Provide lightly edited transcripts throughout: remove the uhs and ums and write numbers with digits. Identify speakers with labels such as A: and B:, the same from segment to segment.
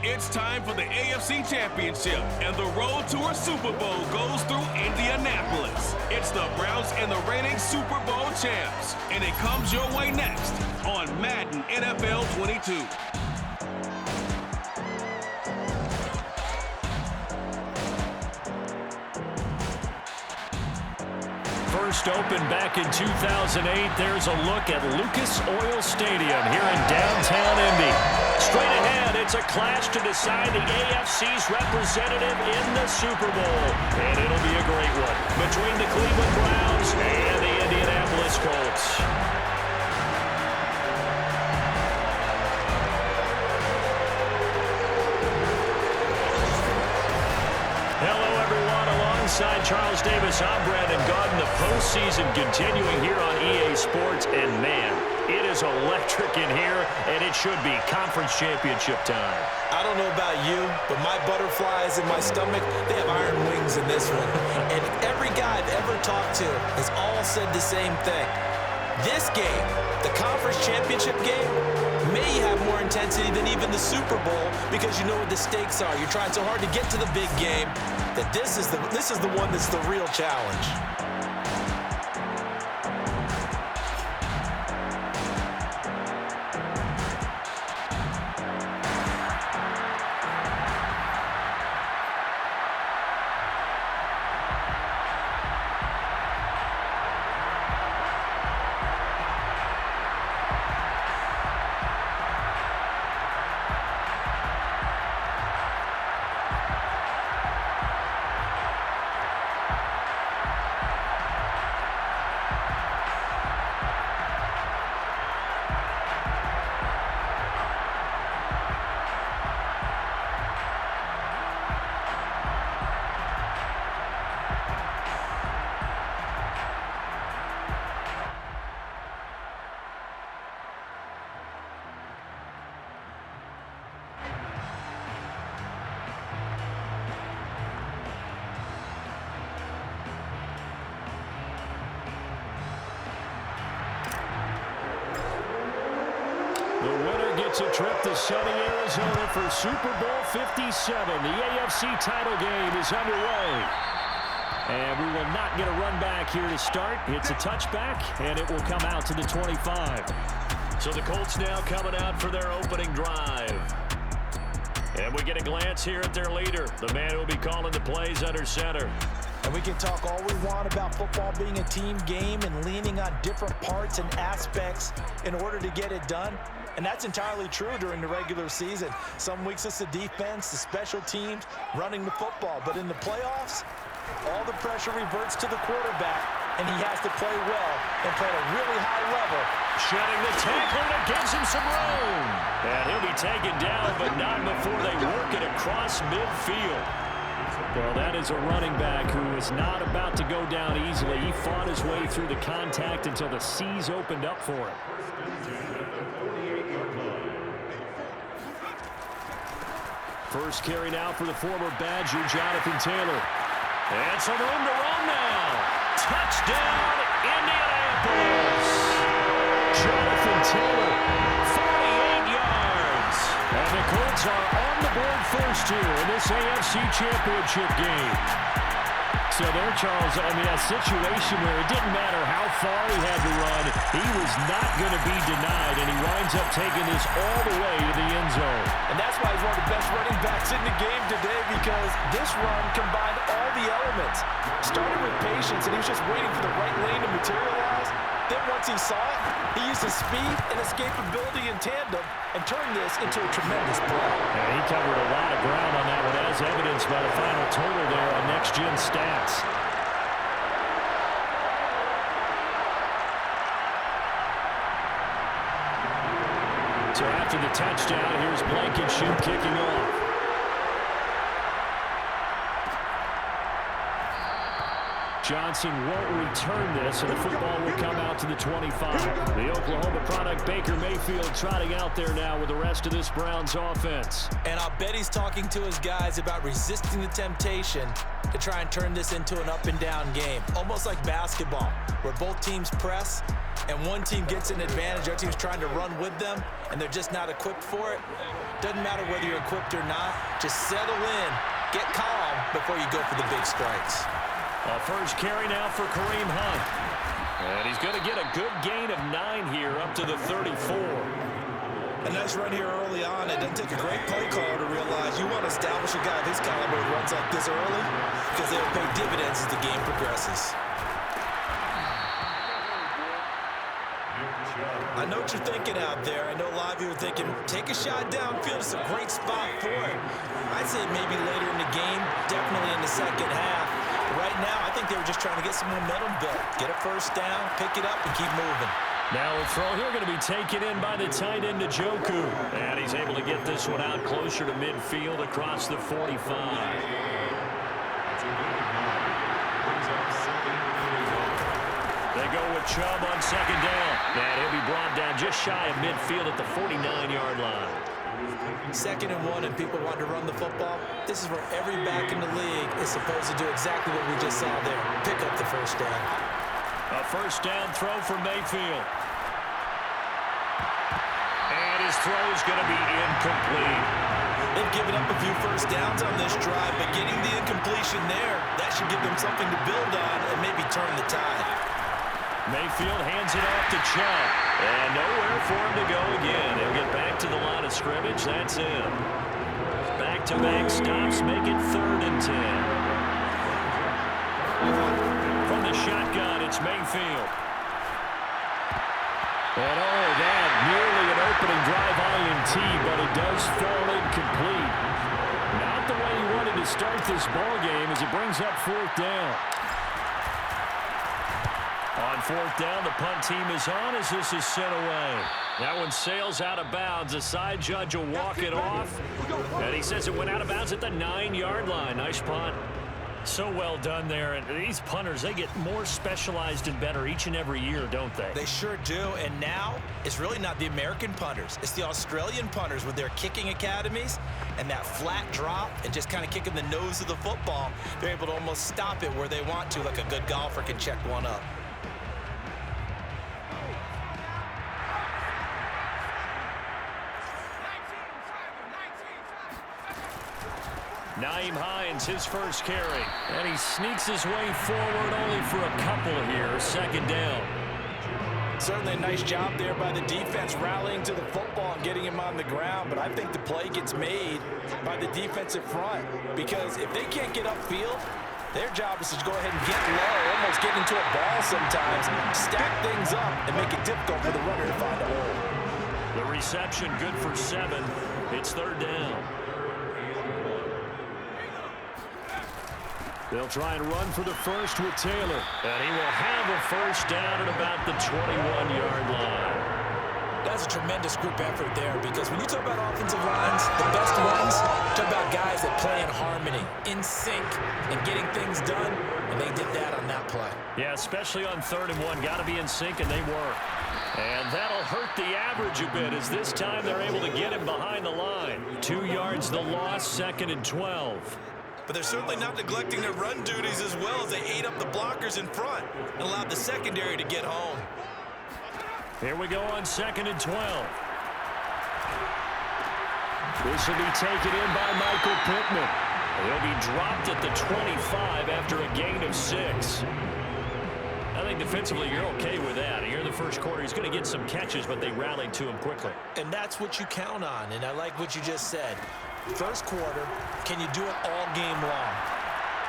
A: It's time for the AFC Championship, and the road to a Super Bowl goes through Indianapolis. It's the Browns and the reigning Super Bowl champs, and it comes your way next on Madden NFL 22.
B: First opened back in 2008, there's a look at Lucas Oil Stadium here in downtown Indy. Straight ahead, it's a clash to decide the AFC's representative in the Super Bowl. And it'll be a great one between the Cleveland Browns and the Indianapolis Colts. Alongside Charles Davis, I'm Brandon Gaudin. The postseason continuing here on EA Sports, and man, it is electric in here, and it should be conference championship time.
C: I don't know about you, but my butterflies in my stomach, they have iron wings in this one. And every guy I've ever talked to has all said the same thing. This game, the conference championship game, may have more intensity than even the Super Bowl because you know what the stakes are. You're trying so hard to get to the big game that this is the one that's the real challenge.
B: The winner gets a trip to sunny Arizona for Super Bowl 57. The AFC title game is underway. And we will not get a run back here to start. It's a touchback, and it will come out to the 25. So the Colts now coming out for their opening drive. And we get a glance here at their leader, the man who will be calling the plays under center.
C: And we can talk all we want about football being a team game and leaning on different parts and aspects in order to get it done. And that's entirely true during the regular season. Some weeks it's the defense, the special teams, running the football. But in the playoffs, all the pressure reverts to the quarterback, and he has to play well and play at a really high level.
B: Shedding the tackle, and it gives him some room. And he'll be taken down, but not before they work it across midfield. Well, that is a running back who is not about to go down easily. He fought his way through the contact until the seas opened up for him. First carry now for the former Badger, Jonathan Taylor. And some room to run now. Touchdown, Indianapolis. Jonathan Taylor, 48 yards. And the Colts are on the board first here in this AFC Championship game. So there, Charles, I mean, a situation where it didn't matter how far he had to run, he was not going to be denied, and he winds up taking this all the way to the end zone.
C: And that's why he's one of the best running backs in the game today, because this run combined all the elements. Started with patience, and he was just waiting for the right lane to materialize. Then once he saw it, he used his speed and escapability in tandem and turned this into a tremendous play.
B: Yeah, he covered a lot of ground on that one, as evidenced by the final total there on Next Gen Stats. So after the touchdown, here's Blankenship kicking off. Johnson won't return this, and the football will come out to to the 25. The Oklahoma product, Baker Mayfield, trotting out there now with the rest of this Browns offense.
C: And I'll bet he's talking to his guys about resisting the temptation to try and turn this into an up-and-down game. Almost like basketball, where both teams press, and one team gets an advantage, other team's trying to run with them, and they're just not equipped for it. Doesn't matter whether you're equipped or not. Just settle in, get calm before you go for the big strikes.
B: A first carry now for Kareem Hunt. And he's going to get a good gain of 9 here up to the 34.
C: A nice run here early on. It doesn't take a great play caller to realize you want to establish a guy of his caliber who runs like this early because they'll pay dividends as the game progresses. I know what you're thinking out there. I know a lot of you are thinking, take a shot downfield. It's a great spot for it. I'd say maybe later in the game, definitely in the second half. But right now, I think they were just trying to get some momentum built. Get a first down, pick it up, and keep moving.
B: Now a throw here going to be taken in by the tight end, Njoku. And he's able to get this one out closer to midfield across the 45. They go with Chubb on second down. And he'll be brought down just shy of midfield at the 49-yard line.
C: 2nd and 1, and people want to run the football. This is where every back in the league is supposed to do exactly what we just saw there. Pick up the first down.
B: A first down throw for Mayfield. And his throw is going to be incomplete.
C: They've given up a few first downs on this drive, but getting the incompletion there, that should give them something to build on and maybe turn the tide.
B: Mayfield hands it off to Chubb. And nowhere for him to go again. He'll get back to the line of scrimmage. That's him. Back-to-back stops make it 3rd and 10. From the shotgun, it's Mayfield. And oh, that nearly an opening drive INT, but it does fall incomplete. Not the way he wanted to start this ball game as it brings up 4th down. On 4th down, the punt team is on as this is sent away. That one sails out of bounds. The side judge will walk it off. And he says it went out of bounds at the 9-yard line. Nice punt. So well done there. And these punters, they get more specialized and better each and every year, don't they?
C: They sure do. And now, it's really not the American punters. It's the Australian punters with their kicking academies and that flat drop and just kind of kicking the nose of the football. They're able to almost stop it where they want to, like a good golfer can check one up.
B: Nyheim Hines, his first carry. And he sneaks his way forward only for a couple here. 2nd down.
C: Certainly a nice job there by the defense rallying to the football and getting him on the ground. But I think the play gets made by the defensive front. Because if they can't get upfield, their job is to go ahead and get low, almost get into a ball sometimes, stack things up, and make it difficult for the runner to find a hole.
B: The reception good for 7. It's 3rd down. They'll try and run for the first with Taylor. And he will have a first down at about the 21-yard line.
C: That's a tremendous group effort there because when you talk about offensive lines, the best ones, talk about guys that play in harmony, in sync, and getting things done, and they did that on that play.
B: Yeah, especially on 3rd and 1. Got to be in sync, and they were. And that'll hurt the average a bit as this time they're able to get him behind the line. 2 yards the loss, 2nd and 12.
C: But they're certainly not neglecting their run duties as well as they ate up the blockers in front and allowed the secondary to get home.
B: Here we go on 2nd and 12. This will be taken in by Michael Pittman. He'll be dropped at the 25 after a gain of 6. I think defensively you're okay with that. Here in the first quarter, he's going to get some catches, but they rallied to him quickly.
C: And that's what you count on, and I like what you just said. First quarter, can you do it all game long?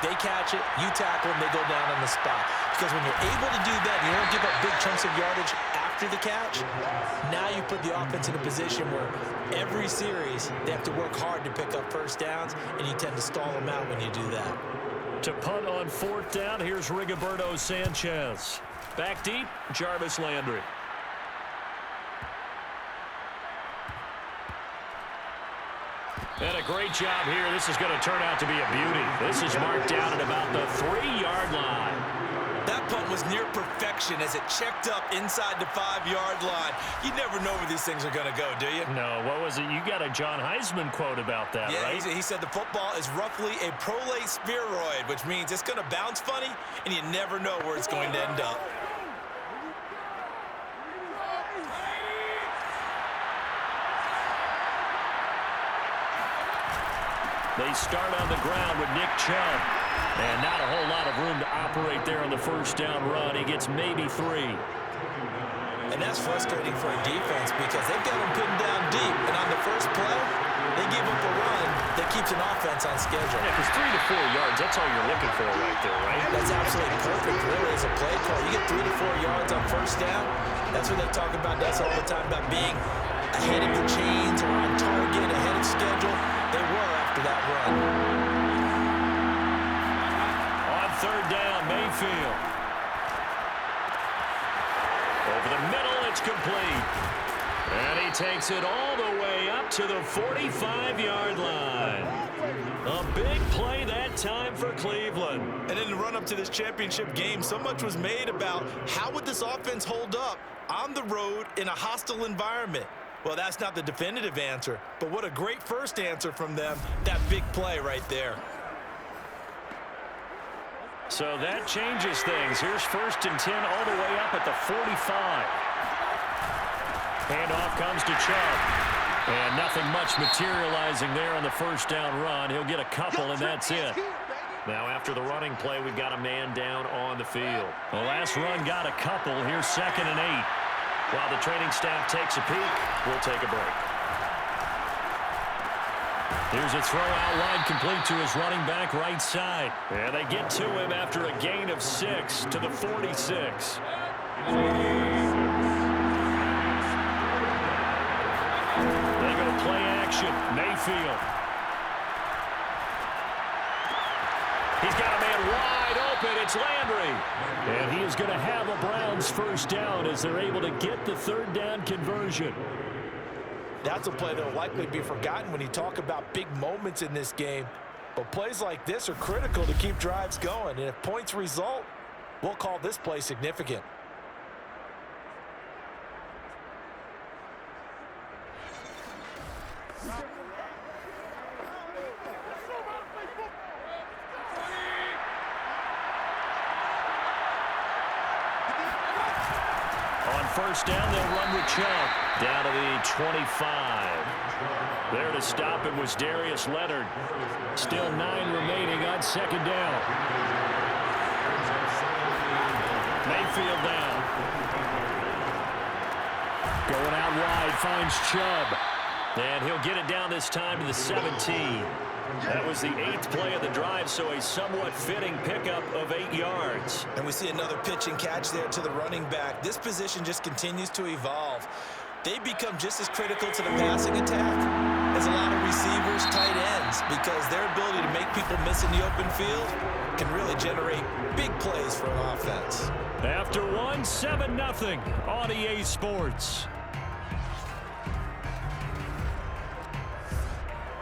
C: They catch it, you tackle them, they go down on the spot. Because when you're able to do that, you don't give up big chunks of yardage after the catch. Now you put the offense in a position where every series they have to work hard to pick up first downs, and you tend to stall them out when you do that.
B: To punt on 4th down, here's Rigoberto Sanchez. Back deep, Jarvis Landry. And a great job here. This is going to turn out to be a beauty. This is marked down at about the 3-yard line.
C: That punt was was near perfection as it checked up inside the 5-yard line. You never know where these things are going to go, do you?
B: No, what was it? You got a John Heisman quote about that, right?
C: Yeah, he said the football is roughly a prolate spheroid, which means it's going to bounce funny, and you never know where it's going to end up.
B: They start on the ground with Nick Chubb. And not a whole lot of room to operate there on the first down run. He gets maybe 3.
C: And that's frustrating for a defense because they've got him pinned down deep. And on the first play, they give up a run that keeps an offense on schedule.
B: Yeah, because 3 to 4 yards, that's all you're looking for right there, right?
C: That's absolutely perfect, really, as a play call. You get 3 to 4 yards on first down. That's what they talk about us all the time, about being ahead of the chains or on target, ahead of schedule. They were after that run.
B: Third down, Mayfield. Over the middle, it's complete. And he takes it all the way up to the 45-yard line. A big play that time for Cleveland.
C: And in the run-up to this championship game, so much was made about how would this offense hold up on the road in a hostile environment. Well, that's not the definitive answer, but what a great first answer from them, that big play right there.
B: So that changes things. Here's 1st and 10 all the way up at the 45. Handoff comes to Chubb. And nothing much materializing there on the first down run. He'll get a couple, and that's it. Now after the running play, we've got a man down on the field. The last run got a couple. Here's 2nd and 8. While the training staff takes a peek, we'll take a break. Here's a throw out wide, complete to his running back right side. And they get to him after a gain of 6 to the 46. They go to play action. Mayfield. He's got a man wide open. It's Landry. And he is going to have a Browns first down as they're able to get the third down conversion.
C: That's a play that will likely be forgotten when you talk about big moments in this game. But plays like this are critical to keep drives going. And if points result, we'll call this play significant.
B: On first down, they'll run with Chubb. Down to the 25. There to stop it was Darius Leonard. Still 9 remaining on second down. Mayfield down. Going out wide, finds Chubb. And he'll get it down this time to the 17. That was the 8th play of the drive, so a somewhat fitting pickup of 8 yards.
C: And we see another pitch and catch there to the running back. This position just continues to evolve. They become just as critical to the passing attack as a lot of receivers, tight ends, because their ability to make people miss in the open field can really generate big plays for an offense.
B: After one, 7-0 on EA Sports.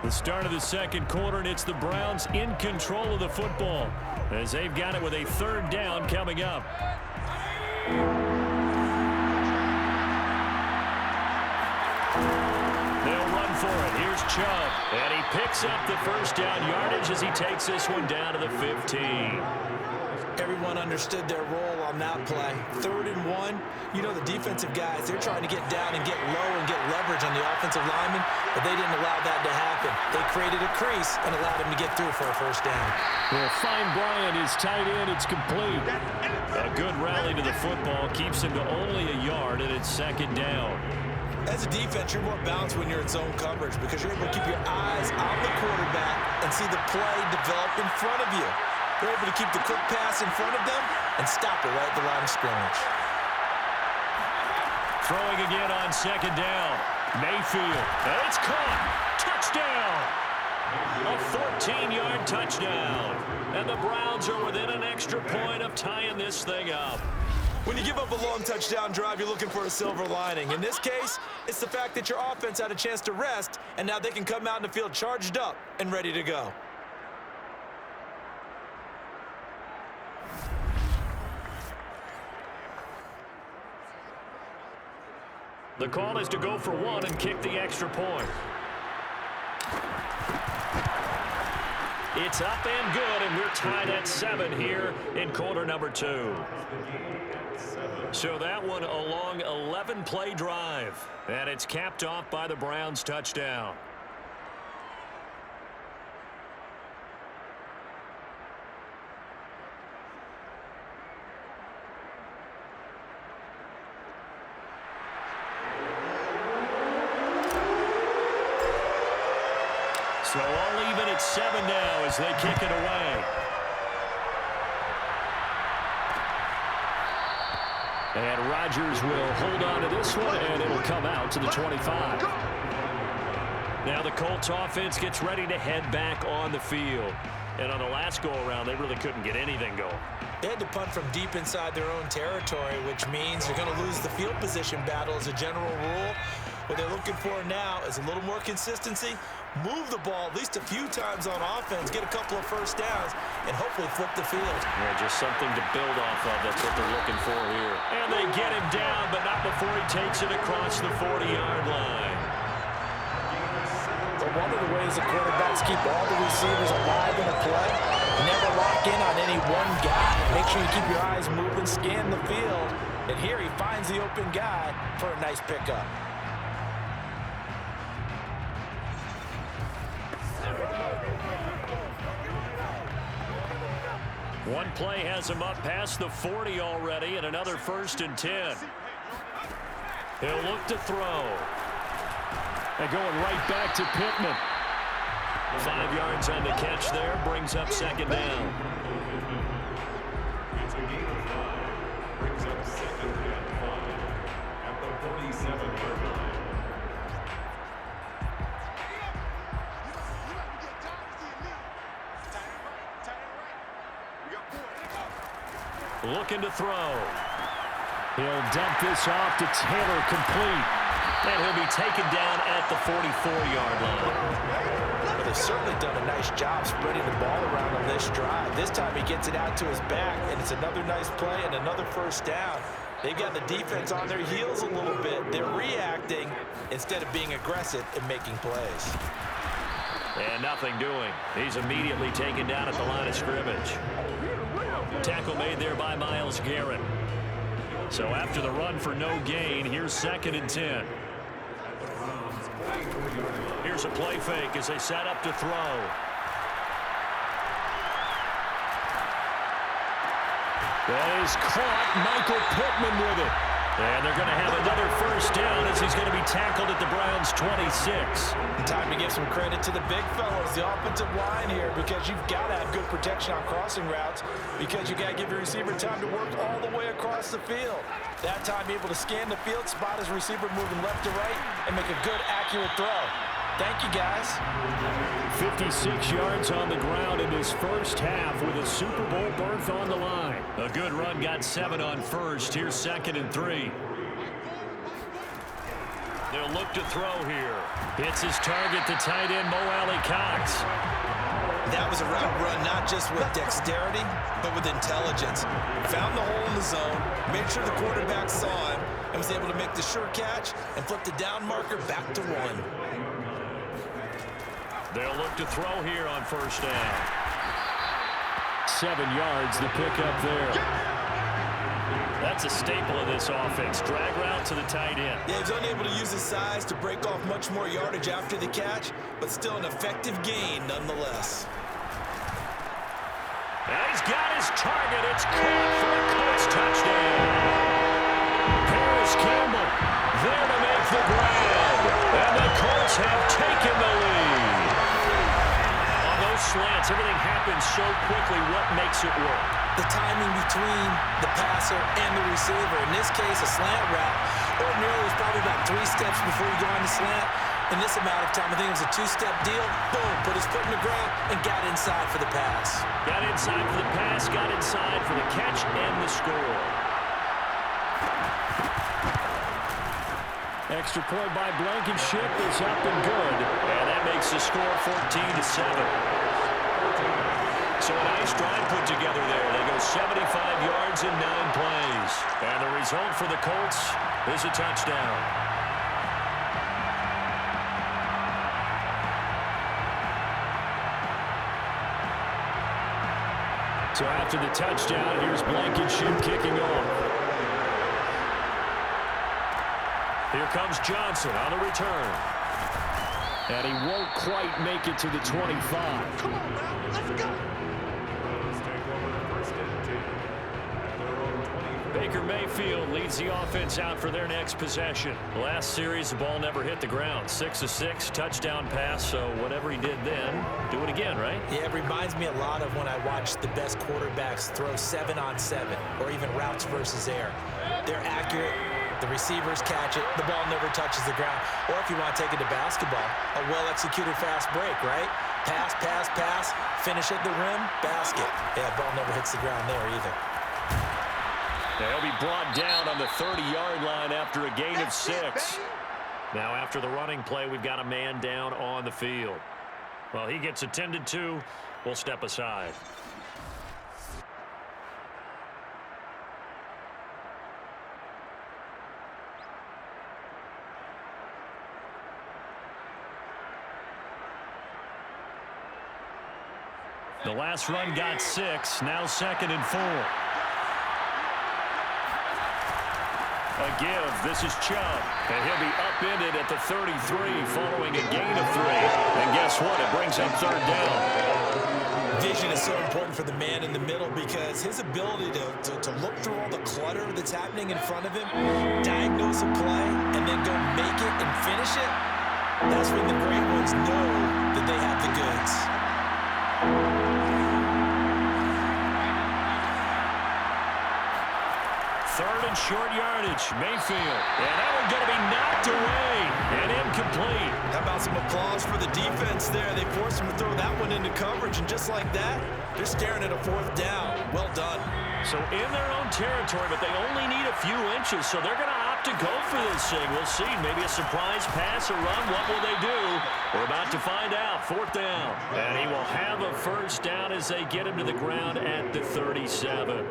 B: The start of the second quarter, and it's the Browns in control of the football as they've got it with a third down coming up. They'll run for it. Here's Chubb, and he picks up the first down yardage as he takes this one down to the 15.
C: Everyone understood their role on that play. 3rd and 1. You know, the defensive guys, they're trying to get down and get low and get leverage on the offensive lineman, but they didn't allow that to happen. They created a crease and allowed him to get through for a first down.
B: Well, find Bryant is tight end. It's complete. A good rally to the football keeps him to only a yard, and it's second down.
C: As a defense, you're more balanced when you're in zone coverage because you're able to keep your eyes on the quarterback and see the play develop in front of you. They're able to keep the quick pass in front of them and stop it right at the line of scrimmage.
B: Throwing again on second down. Mayfield. And it's caught. Touchdown. A 14-yard touchdown. And the Browns are within an extra point of tying this thing up.
C: When you give up a long touchdown drive, you're looking for a silver lining. In this case, it's the fact that your offense had a chance to rest, and now they can come out in the field charged up and ready to go.
B: The call is to go for one and kick the extra point. It's up and good, and we're tied at 7 here in quarter number 2. So that one a long 11-play drive, and it's capped off by the Browns' touchdown. So all even at 7 now as they kick it away. And Rodgers will hold on to this one, and it'll come out to the 25. Now the Colts offense gets ready to head back on the field. And on the last go-around, they really couldn't get anything going.
C: They had to punt from deep inside their own territory, which means they're going to lose the field position battle as a general rule. What they're looking for now is a little more consistency, move the ball at least a few times on offense, get a couple of first downs, and hopefully flip the field.
B: Yeah, just something to build off of. That's what they're looking for here. And they get him down, but not before he takes it across the 40-yard line.
C: So one of the ways the quarterbacks keep all the receivers alive in a play, never lock in on any one guy. Make sure you keep your eyes moving, scan the field, and here he finds the open guy for a nice pickup.
B: One play has him up past the 40 already, and another 1st and 10. He'll look to throw. And going right back to Pittman. 5 yards on the catch there, brings up 2nd down.
D: It's a gain of 5. Brings up 2nd and 5 at the 47-yard line.
B: Looking to throw. He'll dump this off to Taylor, complete. And he'll be taken down at the 44-yard line.
C: Well, they've certainly done a nice job spreading the ball around on this drive. This time he gets it out to his back, and it's another nice play and another 1st down. They've got the defense on their heels a little bit. They're reacting instead of being aggressive and making plays.
B: And nothing doing. He's immediately taken down at the line of scrimmage. Tackle made there by Myles Garrett. So after the run for no gain, here's 2nd and 10. Here's a play fake as they set up to throw. That is caught. Michael Pittman with it. And they're going to have another 1st down as he's going to be tackled at the Browns' 26.
C: Time to give some credit to the big fellows, the offensive line here, because you've got to have good protection on crossing routes, because you got to give your receiver time to work all the way across the field. That time, be able to scan the field, spot his receiver moving left to right, and make a good, accurate throw. Thank you, guys.
B: 56 yards on the ground in his first half with a Super Bowl berth on the line. A good run, got 7 on first. Here's 2nd and 3. They'll look to throw here. Hits his target, the tight end, Mo Alley-Cox.
C: That was a route run not just with dexterity, but with intelligence. Found the hole in the zone, made sure the quarterback saw him, and was able to make the sure catch and flip the down marker back to 1.
B: They'll look to throw here on 1st down. 7 yards, the pickup there. That's a staple of this offense. Drag route to the tight end.
C: Yeah, he's unable to use his size to break off much more yardage after the catch, but still an effective gain nonetheless.
B: And he's got his target. It's caught for a Colts touchdown. Paris Campbell there to make the grab. And the Colts have taken the lead. On those slants, everything happens so quickly. What makes it work?
C: The timing between the passer and the receiver. In this case, a slant route. Ordinarily, it's probably about 3 steps before you go on the slant. In this amount of time, I think it was a 2-step deal. Boom, put his foot in the ground and got inside for the pass.
B: Got inside for the pass, got inside for the catch and the score. Extra point by Blankenship is up and good. And that makes the score 14-7. So a nice drive put together there. They go 75 yards in 9 plays. And the result for the Colts is a touchdown. So after the touchdown, here's Blankenship kicking off. Here comes Johnson on the return. And he won't quite make it to the 25.
D: Come on now, let's go. Browns take over 1st and 10 at their own 20.
B: Baker Mayfield leads the offense out for their next possession. Last series, the ball never hit the ground. 6 of 6, touchdown pass. So whatever he did then, do it again, right?
C: Yeah, it reminds me a lot of when I watch the best quarterbacks throw 7-on-7 or even routes versus air. They're accurate. The receivers catch it. The ball never touches the ground. Or if you want to take it to basketball, a well-executed fast break, right? Pass, pass, pass, finish at the rim, basket. Yeah, ball never hits the ground there either.
B: They'll be brought down on the 30-yard line after a gain of 6. Now after the running play, we've got a man down on the field. Well, he gets attended to. We'll step aside. The last run got 6, now 2nd and 4. A give, this is Chubb, and he'll be upended at the 33 following a gain of 3. And guess what? It brings up 3rd down.
C: Vision is so important for the man in the middle because his ability to look through all the clutter that's happening in front of him, diagnose a play, and then go make it and finish it, that's when the great ones know that they have the goods.
B: Third and short yardage, Mayfield. And that one going to be knocked away and incomplete.
C: How about some applause for the defense there? They forced him to throw that one into coverage, and just like that, they're staring at a 4th down. Well done.
B: So in their own territory, but they only need a few inches, so they're going to opt to go for this thing. We'll see. Maybe a surprise pass or run. What will they do? We're about to find out. 4th down. And he will have a 1st down as they get him to the ground at the 37.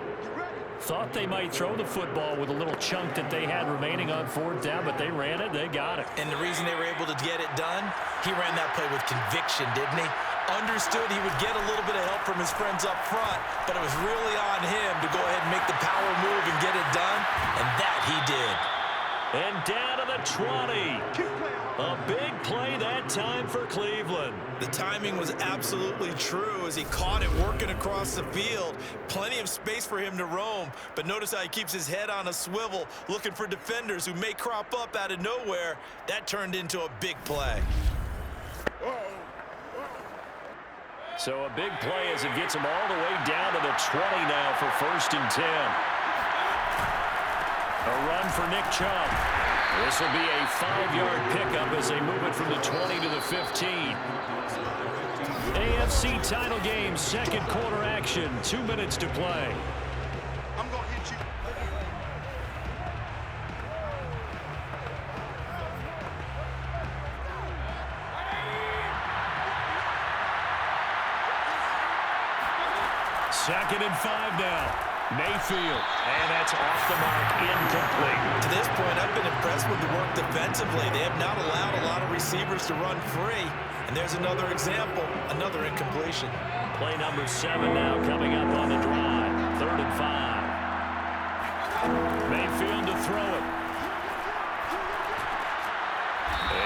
B: Thought they might throw the football with a little chunk that they had remaining on 4th down, but they ran it. They got it.
C: And the reason they were able to get it done, he ran that play with conviction, didn't he? Understood he would get a little bit of help from his friends up front, but it was really on him to go ahead and make the power move and get it done, and that he did.
B: And down to the 20. A big play that time for Cleveland.
C: The timing was absolutely true as he caught it working across the field. Plenty of space for him to roam, but notice how he keeps his head on a swivel looking for defenders who may crop up out of nowhere. That turned into a big play.
B: So a big play as it gets him all the way down to the 20 now for 1st and 10. A run for Nick Chubb. This will be a 5-yard pickup as they move it from the 20 to the 15. AFC title game, 2nd quarter action, 2 minutes to play.
E: I'm going to hit you.
B: Second and 5 now. Mayfield, and that's off the mark, incomplete.
C: To this point, I've been impressed with the work defensively. They have not allowed a lot of receivers to run free. And there's another example, another incompletion.
B: Play number 7 now coming up on the drive. 3rd and 5. Mayfield to throw it.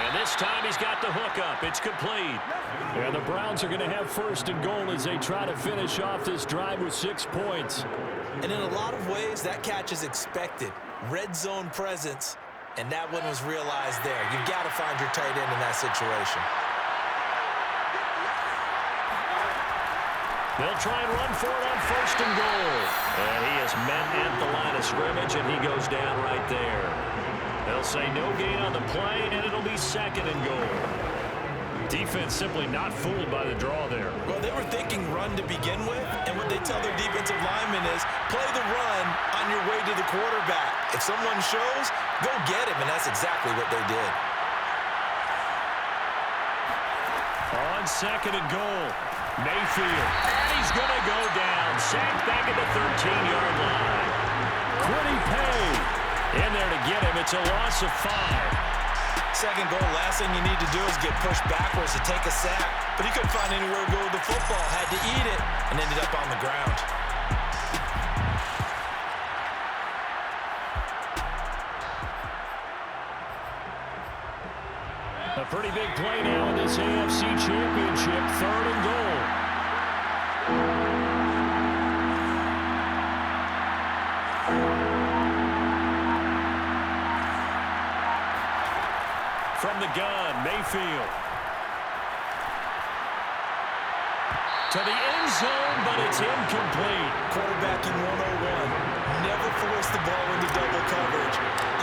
B: And this time he's got the hook up. It's complete. And the Browns are going to have 1st and goal as they try to finish off this drive with 6 points.
C: And in a lot of ways, that catch is expected. Red zone presence, and that one was realized there. You've got to find your tight end in that situation.
B: They'll try and run for it on 1st and goal. And he is met at the line of scrimmage, and he goes down right there. They'll say no gain on the play, and it'll be 2nd and goal. Defense simply not fooled by the draw there.
C: Well, they were thinking run to begin with, and what they tell their defensive linemen is play the run on your way to the quarterback. If someone shows, go get him, and that's exactly what they did.
B: On 2nd and goal, Mayfield, and he's going to go down. Sacked back at the 13-yard line. Quiddy Pay in there to get him. It's a loss of 5.
C: Second goal, last thing you need to do is get pushed backwards to take a sack. But he couldn't find anywhere to go with the football. Had to eat it and ended up on the ground.
B: A pretty big play now in this AFC Championship, 3rd and goal. From the gun, Mayfield. To the end zone, but it's incomplete.
C: Quarterbacking 101. Never force the ball into double coverage,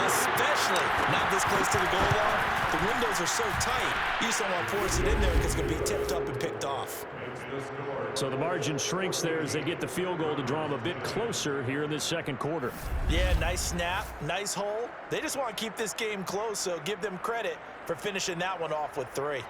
C: especially not this close to the goal line. The windows are so tight, you just don't want to force it in there because it's going to be tipped up and picked off.
B: So the margin shrinks there as they get the field goal to draw them a bit closer here in this second quarter.
C: Yeah, nice snap, nice hole. They just want to keep this game close, so give them credit for finishing that one off with 3.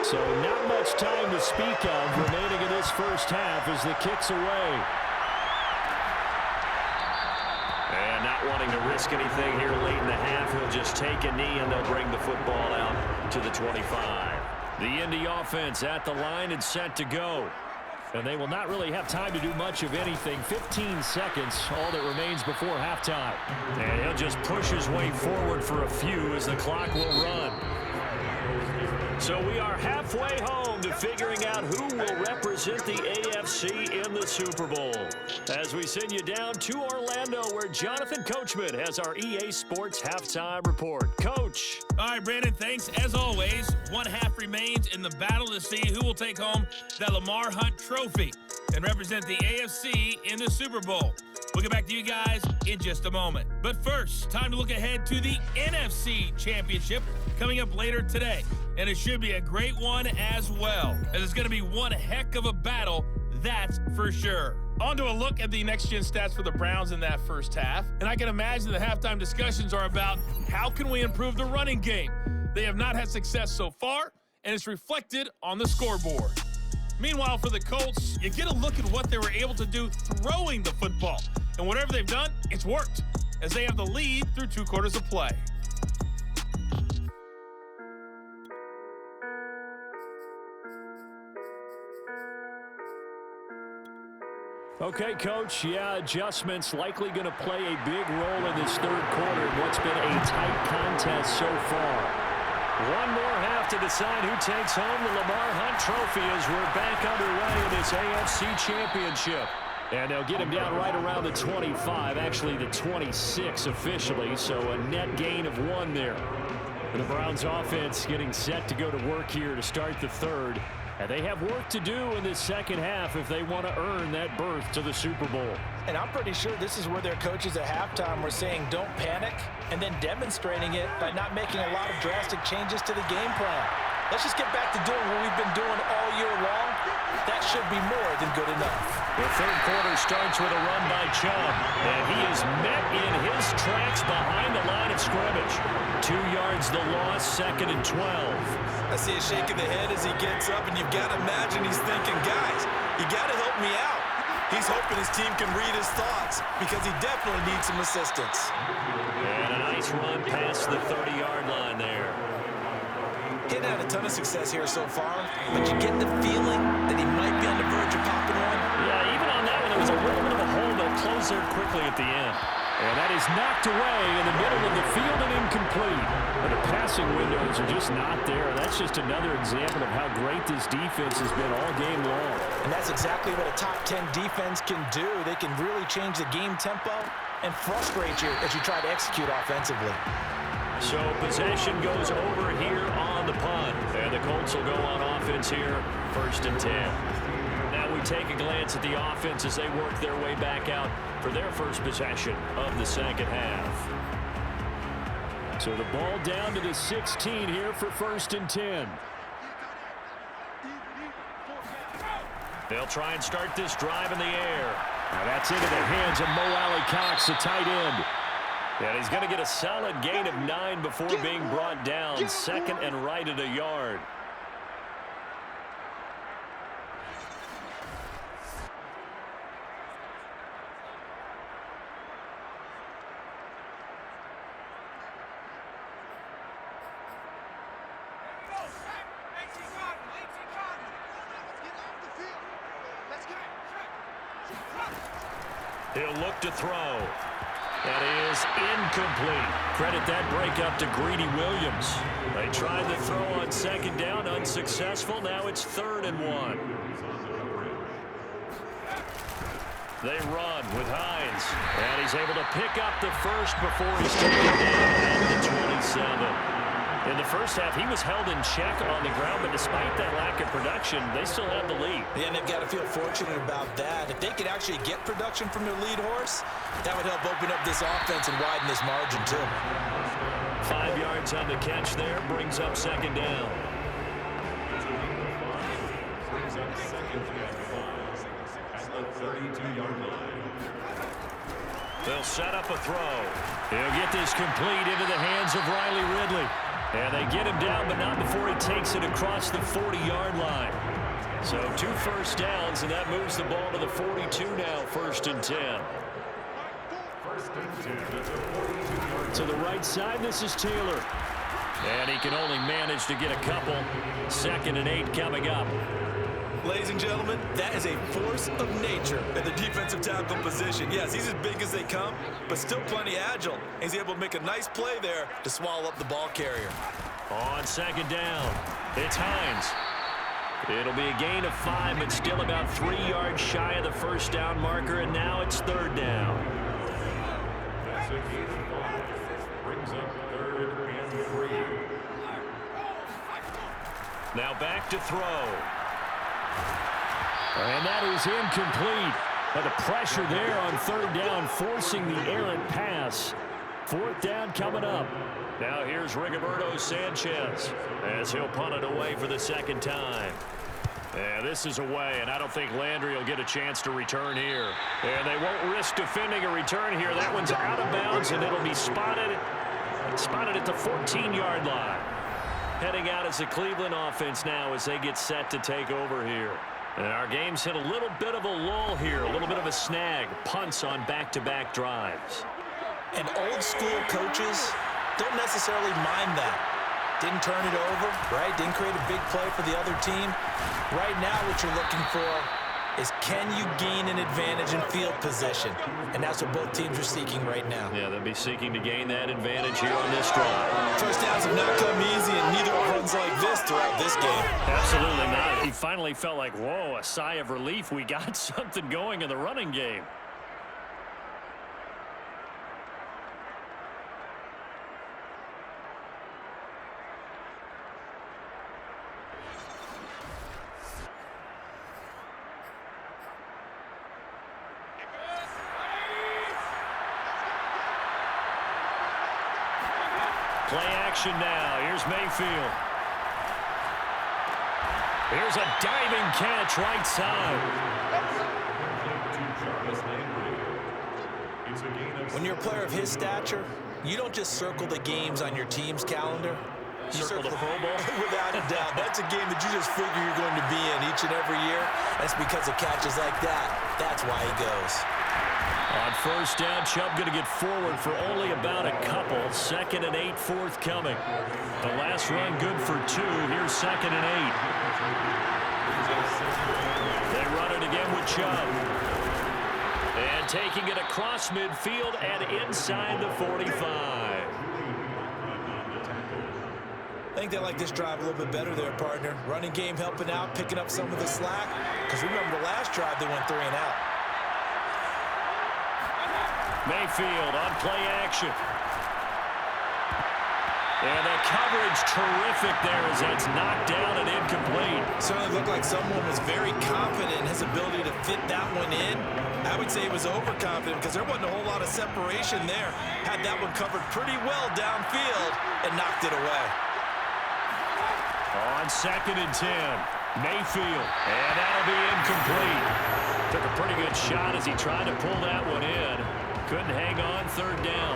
B: So not much time to speak of remaining in this first half as the kick's away. And not wanting to risk anything here late in the half, he'll just take a knee and they'll bring the football out to the 25. The Indy offense at the line and set to go. And they will not really have time to do much of anything. 15 seconds, all that remains before halftime. And he'll just push his way forward for a few as the clock will run. So we are halfway home to figuring out who will represent the AFC in the Super Bowl. As we send you down to Orlando, where Jonathan Coachman has our EA Sports Halftime Report. Coach.
F: All right, Brandon, thanks. As always, one half remains in the battle to see who will take home that Lamar Hunt Trophy and represent the AFC in the Super Bowl. We'll get back to you guys in just a moment. But first, time to look ahead to the NFC Championship coming up later today. And it should be a great one as well, as it's going to be one heck of a battle, that's for sure. On to a look at the next-gen stats for the Browns in that first half. And I can imagine the halftime discussions are about how can we improve the running game. They have not had success so far, and it's reflected on the scoreboard. Meanwhile, for the Colts, you get a look at what they were able to do throwing the football. And whatever they've done, it's worked, as they have the lead through 2 quarters of play.
B: Okay, Coach, yeah, adjustments likely going to play a big role in this third quarter in what's been a tight contest so far. One more half to decide who takes home the Lamar Hunt Trophy as we're back underway in this AFC Championship. And they'll get him down right around the 25, actually the 26 officially, so a net gain of 1 there. The Browns offense getting set to go to work here to start the third. And they have work to do in this second half if they want to earn that berth to the Super Bowl.
C: And I'm pretty sure this is where their coaches at halftime were saying don't panic, and then demonstrating it by not making a lot of drastic changes to the game plan. Let's just get back to doing what we've been doing all year long. That should be more than good enough.
B: The third quarter starts with a run by Chubb, and he is met in his tracks behind the line of scrimmage. 2 yards the loss, 2nd and 12.
C: I see a shake of the head as he gets up, and you've got to imagine he's thinking, guys, you got to help me out. He's hoping his team can read his thoughts because he definitely needs some assistance.
B: And a nice run past the 30-yard line there.
C: He's had a ton of success here so far, but you get the feeling that he might be on the verge of popping one.
B: Yeah, even on that one, there was a little bit of a hole. They'll close there quickly at the end. And that is knocked away in the middle of the field and incomplete. But the passing windows are just not there. That's just another example of how great this defense has been all game long.
C: And that's exactly what a top 10 defense can do. They can really change the game tempo and frustrate you as you try to execute offensively.
B: So possession goes over here on the punt. And the Colts will go on offense here, 1st and 10. Now we take a glance at the offense as they work their way back out for their first possession of the second half. So the ball down to the 16 here for 1st and 10. They'll try and start this drive in the air. Now that's into the hands of Mo Alley-Cox, the tight end. And he's going to get a solid gain of 9 before being brought down. 2nd and right at a yard. He'll look to throw. That is incomplete. Credit that breakup to Greedy Williams. They tried to throw on second down, unsuccessful. Now it's 3rd and 1. They run with Hines. And he's able to pick up the first before he's taken down at the 27. In the first half, he was held in check on the ground, but despite that lack of production, they still have the lead.
C: Yeah, and they've got to feel fortunate about that. If they could actually get production from their lead horse, that would help open up this offense and widen this margin, too.
B: 5 yards on the catch there, brings up 2nd down.
D: Brings up 2nd and 5 at the 32-yard line.
B: They'll set up a throw. He'll get this complete into the hands of Riley Ridley. And they get him down, but not before he takes it across the 40-yard line. So 2 first downs, and that moves the ball to the 42 now, 1st and 10.
D: 1st and 10 at the 42-yard.
B: To the right side, this is Taylor. And he can only manage to get a couple. 2nd and 8 coming up.
C: Ladies and gentlemen, that is a force of nature at the defensive tackle position. Yes, he's as big as they come, but still plenty agile. He's able to make a nice play there to swallow up the ball carrier.
B: On 2nd down, it's Hines. It'll be a gain of 5, but still about 3 yards shy of the first down marker, and now it's 3rd down.
D: That's a gain of 5. Brings up 3rd and 3.
B: Now back to throw. And that is incomplete. But the pressure there on 3rd down, forcing the errant pass. 4th down coming up. Now here's Rigoberto Sanchez as he'll punt it away for the 2nd time. And this is away, and I don't think Landry will get a chance to return here. And they won't risk defending a return here. That one's out of bounds, and it'll be spotted at the 14-yard line. Heading out as the Cleveland offense now as they get set to take over here. And our game's hit a little bit of a lull here, a little bit of a snag. Punts on back-to-back drives.
C: And old-school coaches don't necessarily mind that. Didn't turn it over, right? Didn't create a big play for the other team. Right now what you're looking for is can you gain an advantage in field position? And that's what both teams are seeking right now.
B: Yeah, they'll be seeking to gain that advantage here on this drive.
C: First downs have not come easy, and neither runs like this throughout this game.
B: Absolutely not. He finally felt like, whoa, a sigh of relief. We got something going in the running game. Play action now. Here's Mayfield. Here's a diving catch right side.
C: When you're a player of his stature, you don't just circle the games on your team's calendar. You
B: Circle the Pro Bowl?
C: Without a doubt. That's a game that you just figure you're going to be in each and every year. That's because of catches like that. That's why he goes.
B: On 1st down, Chubb going to get forward for only about a couple. 2nd and 8 forthcoming. The last run good for 2. Here's 2nd and 8. They run it again with Chubb. And taking it across midfield and inside the 45.
C: I think they like this drive a little bit better there, partner. Running game helping out, picking up some of the slack. Because remember the last drive they went 3 and out.
B: Mayfield on play action. And the coverage terrific there as that's knocked down and incomplete.
C: Certainly looked like someone was very confident in his ability to fit that one in. I would say he was overconfident because there wasn't a whole lot of separation there. Had that one covered pretty well downfield and knocked it away.
B: On 2nd and 10, Mayfield. And that'll be incomplete. Took a pretty good shot as he tried to pull that one in. Couldn't hang on 3rd down.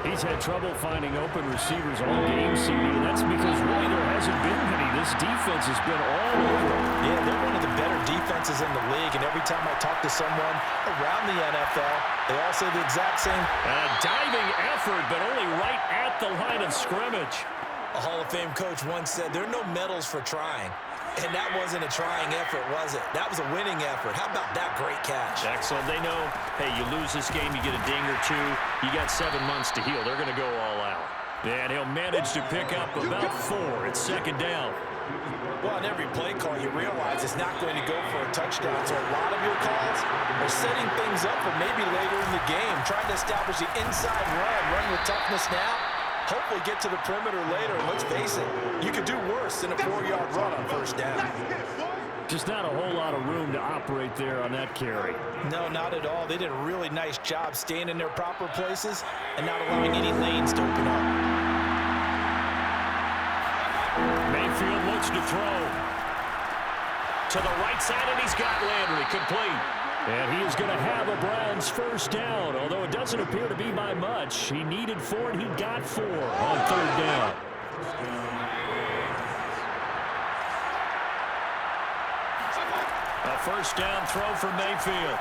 B: He's had trouble finding open receivers all game, CD, and that's because really there hasn't been many. This defense has been all over.
C: Yeah, they're one of the better defenses in the league, and every time I talk to someone around the NFL, they all say the exact same.
B: A diving effort, but only right at the line of scrimmage.
C: A Hall of Fame coach once said, there are no medals for trying. And that wasn't a trying effort, was it? That was a winning effort. How about that great catch?
B: Excellent. They know, hey, you lose this game, you get a ding or two. You got 7 months to heal. They're going to go all out. And he'll manage to pick up about 4. It's second down.
C: Well, on every play call, you realize it's not going to go for a touchdown. So a lot of your calls are setting things up for maybe later in the game, trying to establish the inside run with toughness now. Hopefully get to the perimeter later. Let's face it, you could do worse than a 4-yard run on first down.
B: Just not a whole lot of room to operate there on that carry.
C: No, not at all. They did a really nice job staying in their proper places and not allowing any lanes to open up.
B: Mayfield looks to throw. To the right side, and he's got Landry complete. And he is going to have a Browns first down, although it doesn't appear to be by much. He needed 4, and he got 4 on third down. A first down throw for Mayfield.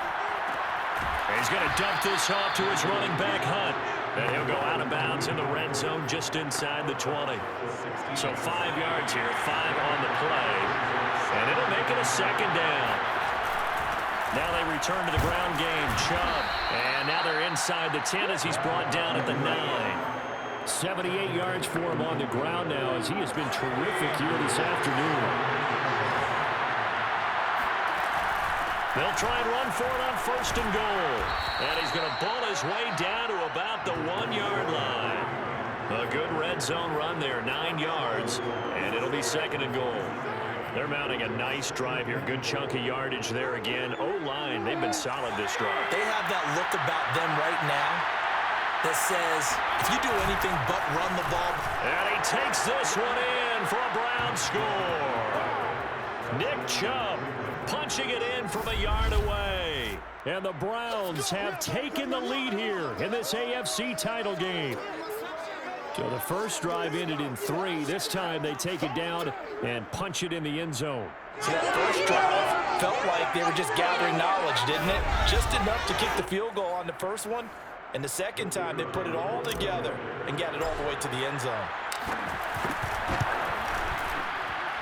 B: He's going to dump this off to his running back, Hunt. And he'll go out of bounds in the red zone just inside the 20. So 5 yards here, 5 on the play. And it'll make it a second down. Now they return to the ground game. Chubb. And now they're inside the 10 as he's brought down at the 9. 78 yards for him on the ground now as he has been terrific here this afternoon. They'll try and run for it on first and goal. And he's going to bull his way down to about the 1-yard line. A good red zone run there, 9 yards. And it'll be second and goal. They're mounting a nice drive here. Good chunk of yardage there again. O-line, they've been solid this drive.
C: They have that look about them right now that says, if you do anything but run the ball.
B: And he takes this one in for a Brown score. Nick Chubb punching it in from a yard away. And the Browns have taken the lead here in this AFC title game. So the first drive ended in 3. This time they take it down and punch it in the end zone.
C: So that first drive felt like they were just gathering knowledge, didn't it? Just enough to kick the field goal on the first one. And the second time they put it all together and got it all the way to the end zone.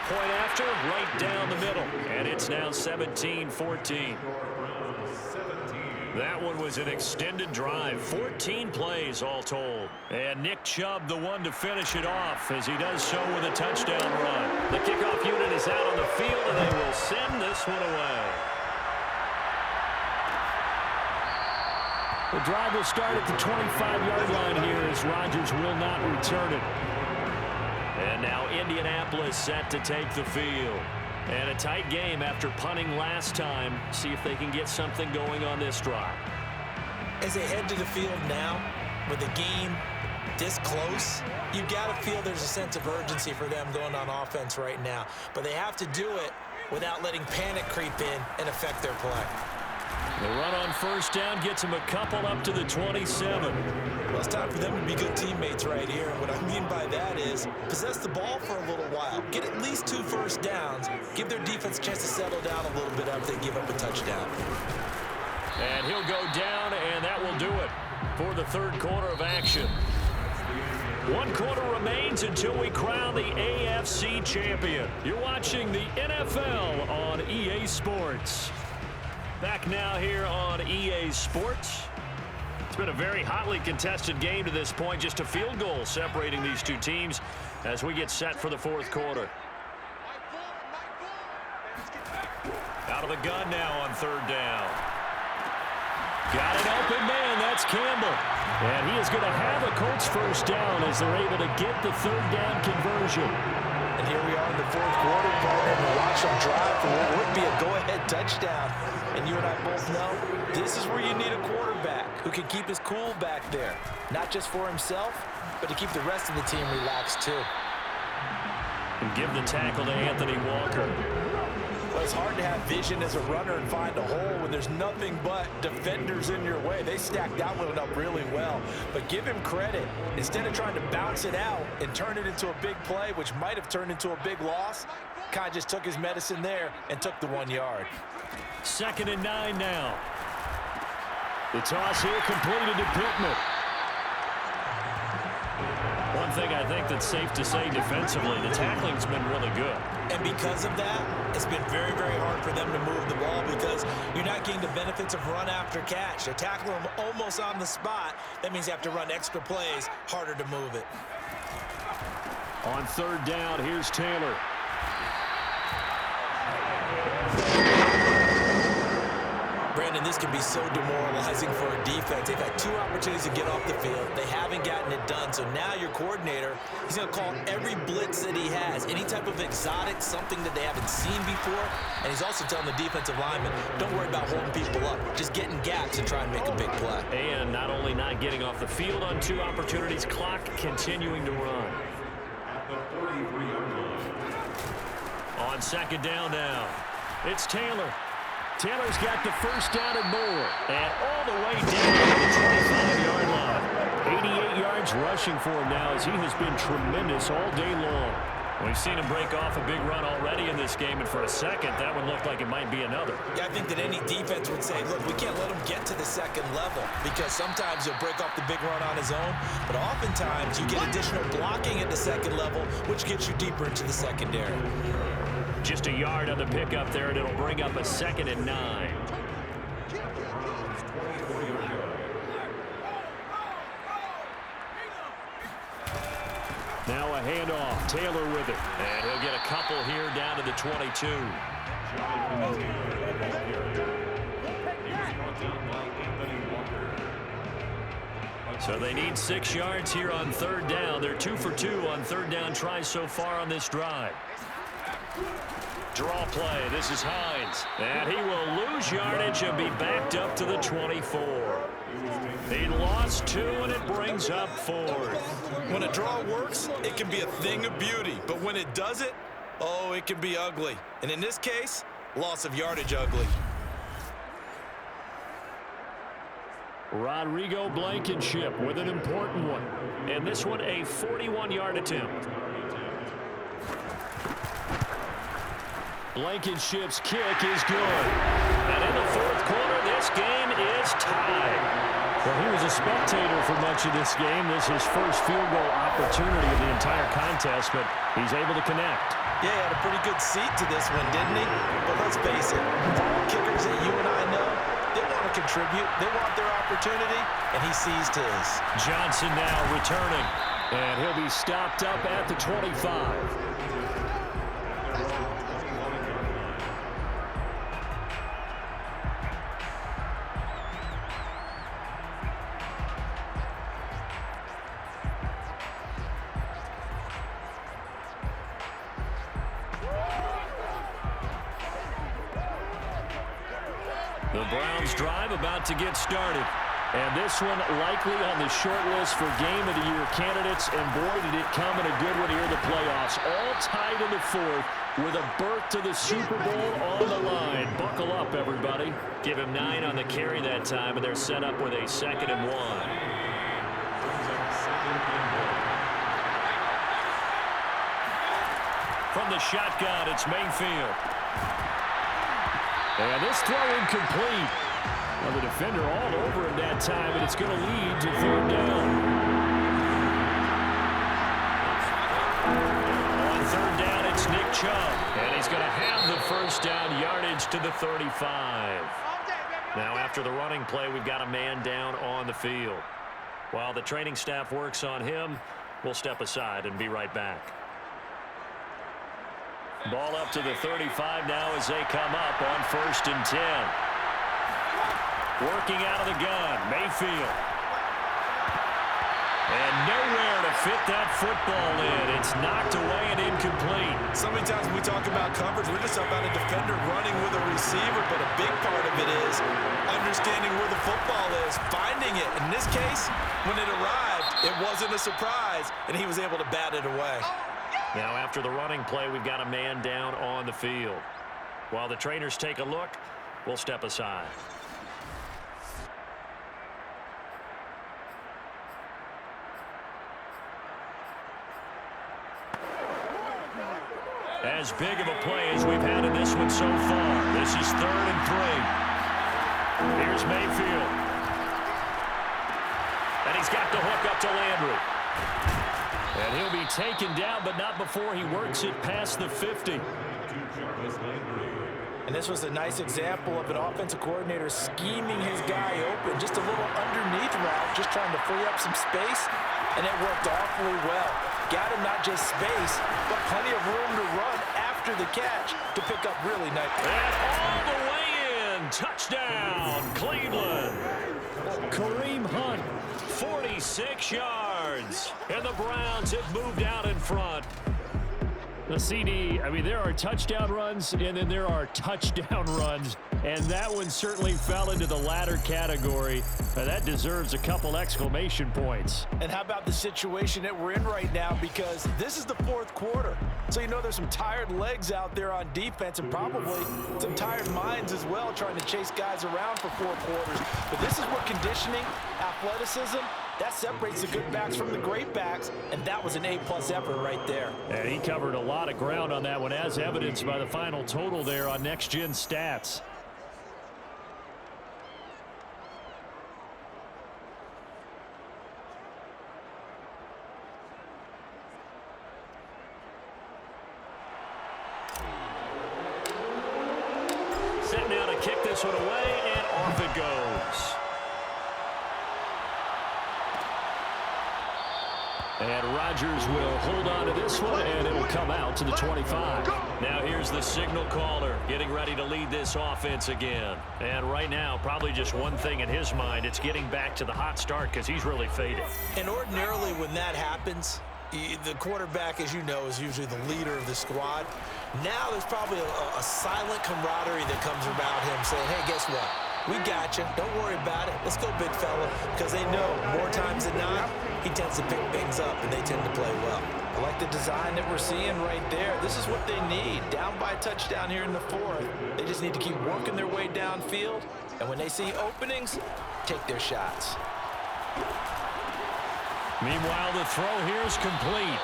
B: Point after, right down the middle. And it's now 17-14. That one was an extended drive. 14 plays all told. And Nick Chubb the one to finish it off as he does so with a touchdown run. The kickoff unit is out on the field and they will send this one away. The drive will start at the 25-yard line here as Rodgers will not return it. And now Indianapolis set to take the field. And a tight game after punting last time. See if they can get something going on this drive.
C: As they head to the field now, with the game this close, you've got to feel there's a sense of urgency for them going on offense right now. But they have to do it without letting panic creep in and affect their play.
B: The run on first down gets them a couple up to the 27.
C: Well, it's time for them to be good teammates right here. And what I mean by that is possess the ball for a little while. Get at least 2 first downs. Give their defense a chance to settle down a little bit after they give up a touchdown.
B: And he'll go down, and that will do it for the third quarter of action. 1 quarter remains until we crown the AFC champion. You're watching the NFL on EA Sports. Back now here on EA Sports. It's been a very hotly contested game to this point. Just a field goal separating these two teams as we get set for the fourth quarter. Out of the gun now on third down. Got an open man. That's Campbell. And he is going to have a Colts first down as they're able to get the third down conversion.
C: And here we are in the fourth quarter, partner, and watch them drive for what would be a go-ahead touchdown. And you and I both know this is where you need a quarterback who can keep his cool back there. Not just for himself, but to keep the rest of the team relaxed too.
B: And give the tackle to Anthony Walker.
C: Well, it's hard to have vision as a runner and find a hole when there's nothing but defenders in your way. They stacked that one up really well. But give him credit. Instead of trying to bounce it out and turn it into a big play, which might have turned into a big loss, Kai just took his medicine there and took the 1 yard.
B: 2nd and 9 now. The toss here completed to Pittman. One thing I think that's safe to say defensively. The tackling's been really good.
C: And because of that, it's been very, very hard for them to move the ball because you're not getting the benefits of run after catch. They're tackling them almost on the spot. That means you have to run extra plays, harder to move it.
B: On third down, here's Taylor.
C: Brandon, this can be so demoralizing for a defense. They've had 2 opportunities to get off the field. They haven't gotten it done. So now your coordinator, he's going to call every blitz that he has, any type of exotic, something that they haven't seen before. And he's also telling the defensive lineman, don't worry about holding people up. Just get in gaps and try and make a big play.
B: And not only not getting off the field on 2 opportunities, clock continuing to run.
D: At the 43-yard line.
B: On second down now, it's Taylor. Taylor's got the first down and more. And all the way down to the 25-yard line. 88 yards rushing for him now as he has been tremendous all day long. We've seen him break off a big run already in this game, and for a second, that one looked like it might be another.
C: Yeah, I think that any defense would say, look, we can't let him get to the second level because sometimes he'll break off the big run on his own, but oftentimes you get additional blocking at the second level, which gets you deeper into the secondary.
B: Just a yard on the pickup there, and it'll bring up a 2nd and 9. Now a handoff. Taylor with it. And he'll get a couple here down to the 22. So they need 6 yards here on third down. They're 2 for 2 on third down tries so far on this drive. Draw play. This is Hines. And he will lose yardage and be backed up to the 24. He lost 2, and it brings up 4th.
C: When a draw works, it can be a thing of beauty. But when it doesn't, oh, it can be ugly. And in this case, loss of yardage ugly.
B: Rodrigo Blankenship with an important one. And this one a 41-yard attempt. Blankenship's kick is good. And in the 4th quarter, this game is tied. Well, he was a spectator for much of this game. This is his first field goal opportunity of the entire contest, but he's able to connect.
C: Yeah, he had a pretty good seat to this one, didn't he? But let's face it, all kickers that you and I know, they want to contribute. They want their opportunity, and he seized his.
B: Johnson now returning, and he'll be stopped up at the 25. The Browns drive about to get started. And this one likely on the short list for Game of the Year candidates. And boy, did it come in a good one here in the playoffs. All tied in the 4th with a berth to the Super Bowl on the line. Buckle up, everybody. Give him 9 on the carry that time, and they're set up with a 2nd and 1. From the shotgun, it's Mayfield. And this throw incomplete. Well, the defender all over him that time, and it's going to lead to 3rd down. On 3rd down, it's Nick Chubb. And he's going to have the first down yardage to the 35. Now, after the running play, we've got a man down on the field. While the training staff works on him, we'll step aside and be right back. Ball up to the 35 now as they come up on 1st and 10. Working out of the gun, Mayfield. And nowhere to fit that football in. It's knocked away and incomplete.
C: So many times when we talk about coverage, we're just talking about a defender running with a receiver, but a big part of it is understanding where the football is, finding it. In this case, when it arrived, it wasn't a surprise, and he was able to bat it away.
B: Now, after the running play, we've got a man down on the field. While the trainers take a look, we'll step aside. As big of a play as we've had in this one so far. This is 3rd and 3. Here's Mayfield. And he's got the hook up to Landry. And he'll be taken down, but not before he works it past the 50.
C: And this was a nice example of an offensive coordinator scheming his guy open. Just a little underneath route, just trying to free up some space, and it worked awfully well. Got him not just space, but plenty of room to run after the catch to pick up really nice.
B: And all the way in, touchdown, Cleveland. Kareem Hunt, 46 yards, and the Browns have moved out in front. The CD, I mean, there are touchdown runs, and then there are touchdown runs, and that one certainly fell into the latter category. That deserves a couple exclamation points.
C: And how about the situation that we're in right now, because this is the fourth quarter. So you know there's some tired legs out there on defense and probably some tired minds as well trying to chase guys around for 4 quarters. But this is where conditioning, athleticism, that separates the good backs from the great backs, and that was an A-plus effort right there.
B: And he covered a lot of ground on that one, as evidenced by the final total there on Next Gen Stats. Set now to kick this one away, and off it goes. And Rodgers will hold on to this one, and it will come out to the 25. Now here's the signal caller getting ready to lead this offense again. And right now, probably just one thing in his mind, it's getting back to the hot start because he's really faded.
C: And ordinarily when that happens, the quarterback, as you know, is usually the leader of the squad. Now there's probably a silent camaraderie that comes about him saying, hey, guess what? We got you. Don't worry about it. Let's go, big fella. Because they know more times than not, he tends to pick things up, and they tend to play well. I like the design that we're seeing right there. This is what they need. Down by a touchdown here in the fourth. They just need to keep working their way downfield. And when they see openings, take their shots.
B: Meanwhile, the throw here is complete.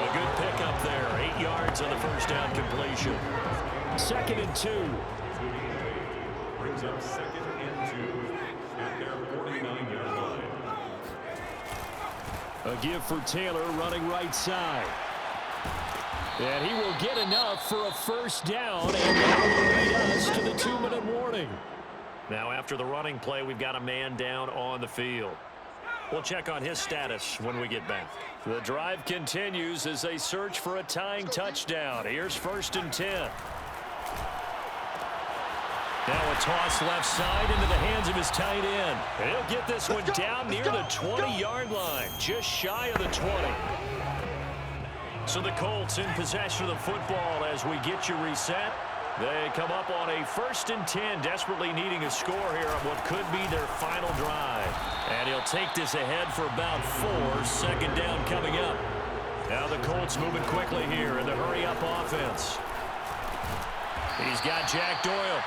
B: A good pickup there. 8 yards on the first down completion. 2nd and 2.
D: Brings up 2nd and 2 at their 49-yard line.
B: A give for Taylor running right side. And he will get enough for a first down, and that will lead us to the 2-minute warning. Now after the running play, we've got a man down on the field. We'll check on his status when we get back. The drive continues as they search for a tying touchdown. Here's 1st and 10. Now a toss left side into the hands of his tight end. And he'll get this one down near the 20-yard line, just shy of the 20. So the Colts in possession of the football as we get you reset. They come up on a 1st and 10, desperately needing a score here on what could be their final drive. And he'll take this ahead for about 4, 2nd down coming up. Now the Colts moving quickly here in the hurry-up offense. He's got Jack Doyle.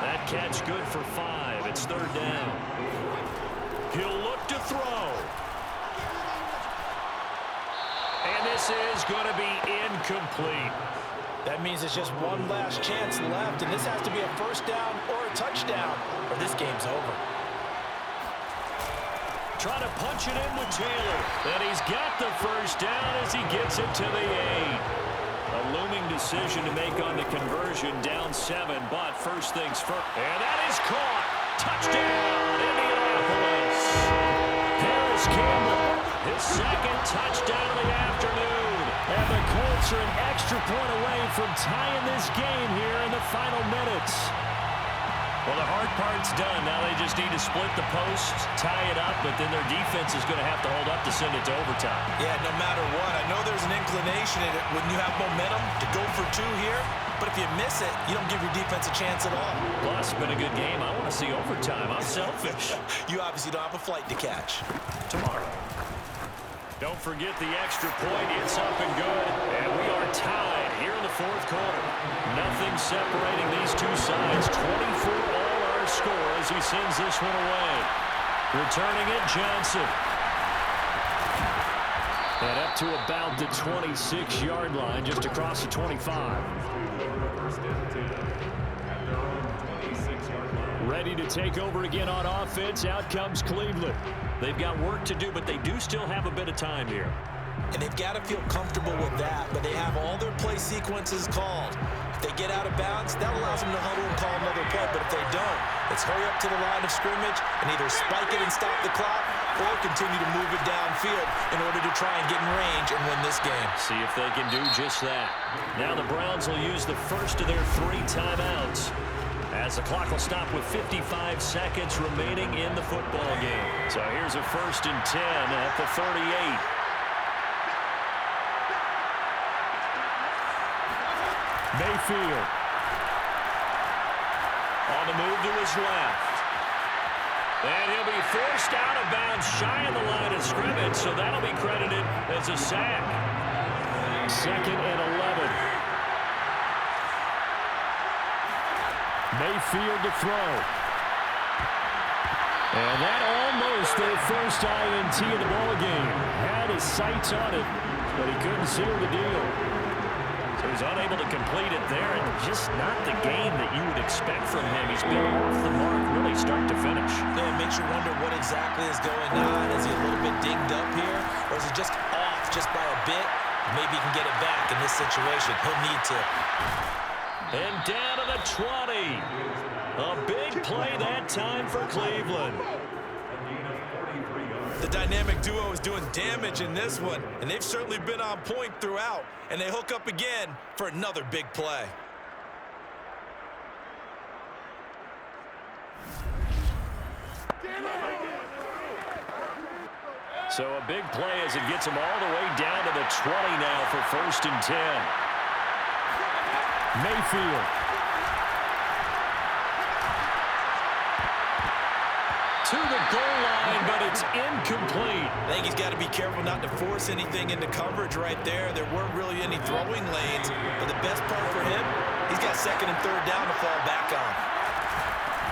B: That catch good for 5. It's 3rd down. He'll look to throw. And this is going to be incomplete.
C: That means it's just one last chance left, and this has to be a 1st down or a touchdown, or this game's over.
B: Trying to punch it in with Taylor. And he's got the 1st down as he gets it to the 8. A looming decision to make on the conversion, down 7, but first things first. And that is caught. Touchdown, Indianapolis. Paris Campbell, his 2nd touchdown of the afternoon. And the Colts are an extra point away from tying this game here in the final minutes. Well, the hard part's done. Now they just need to split the post, tie it up, but then their defense is going to have to hold up to send it to overtime.
C: Yeah, no matter what. I know there's an inclination in it when you have momentum to go for 2 here, but if you miss it, you don't give your defense a chance at all.
B: Plus, been a good game. I want to see overtime. I'm selfish.
C: You obviously don't have a flight to catch.
B: Tomorrow. Don't forget the extra point. It's up and good. And we are tied here in the 4th quarter. Nothing separating these two sides. 24 all our score as he sends this one away. Returning it, Johnson. And up to about the 26-yard line, just across the 25. Ready to take over again on offense. Out comes Cleveland. They've got work to do, but they do still have a bit of time here.
C: and they've got to feel comfortable with that, but they have all their play sequences called. If they get out of bounds, that allows them to huddle and call another play, but if they don't, it's hurry up to the line of scrimmage and either spike it and stop the clock or continue to move it downfield in order to try and get in range and win this game.
B: See if they can do just that. Now the Browns will use the first of their 3 timeouts, as the clock will stop with 55 seconds remaining in the football game. So here's a 1st and 10 at the 38. Mayfield on the move to his left. And he'll be forced out of bounds shy of the line of scrimmage, so that'll be credited as a sack. 2nd and 11. Mayfield to throw. And that almost their first INT of the ballgame. Had his sights on it, but he couldn't seal the deal. So he's unable to complete it there, and just not the game that you would expect from him. He's been off the mark really start to finish.
C: Yeah, it makes you wonder what exactly is going on. Is he a little bit dinged up here, or is he just off just by a bit? Maybe he can get it back in this situation. He'll need to.
B: And down to the 20. A big play that time for Cleveland.
C: The dynamic duo is doing damage in this one, and they've certainly been on point throughout, and they hook up again for another big play.
B: So a big play as it gets them all the way down to the 20 now for 1st and 10. Mayfield. To the goal line, but it's incomplete.
C: I think he's got to be careful not to force anything into coverage right there. There weren't really any throwing lanes, but the best part for him, he's got 2nd and 3rd down to fall back on.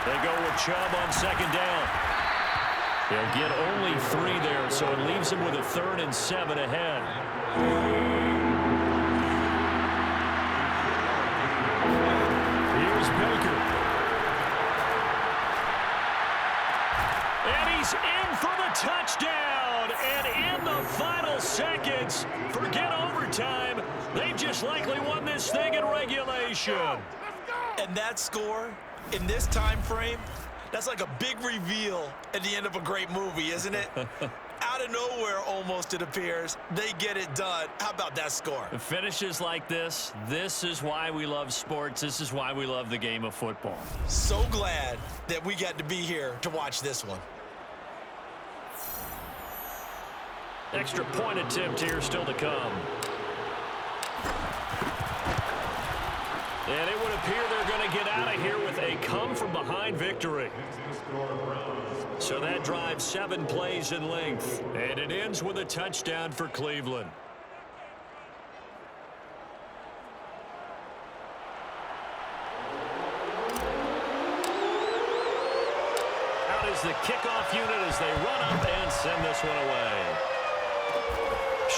B: They go with Chubb on 2nd down. They'll get only 3 there, so it leaves them with a 3rd and 7 ahead. Here's Baker. And he's in for the touchdown. And in the final seconds, forget overtime. They just likely won this thing in regulation.
C: And that score in this time frame, that's like a big reveal at the end of a great movie, isn't it? Out of nowhere, almost, it appears, they get it done. How about that score?
B: Finishes like this is why we love sports. This is why we love the game of football.
C: So glad that we got to be here to watch this one.
B: Extra point attempt here still to come. And it would appear they're going to get out of here with a come-from-behind victory. So that drives 7 plays in length. And it ends with a touchdown for Cleveland. Out is the kickoff unit as they run up and send this one away.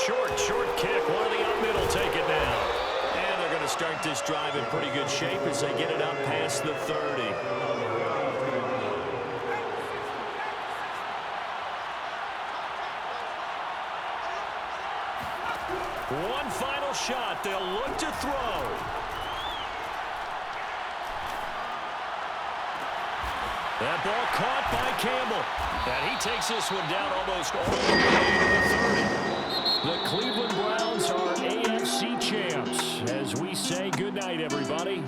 B: Short kick. One of the up middle take it down. And they're going to start this drive in pretty good shape as they get it up past the 30. One final shot. They'll look to throw. That ball caught by Campbell. And he takes this one down almost all the way to the 30. The Cleveland Browns are AFC champs. As we say goodnight, everybody.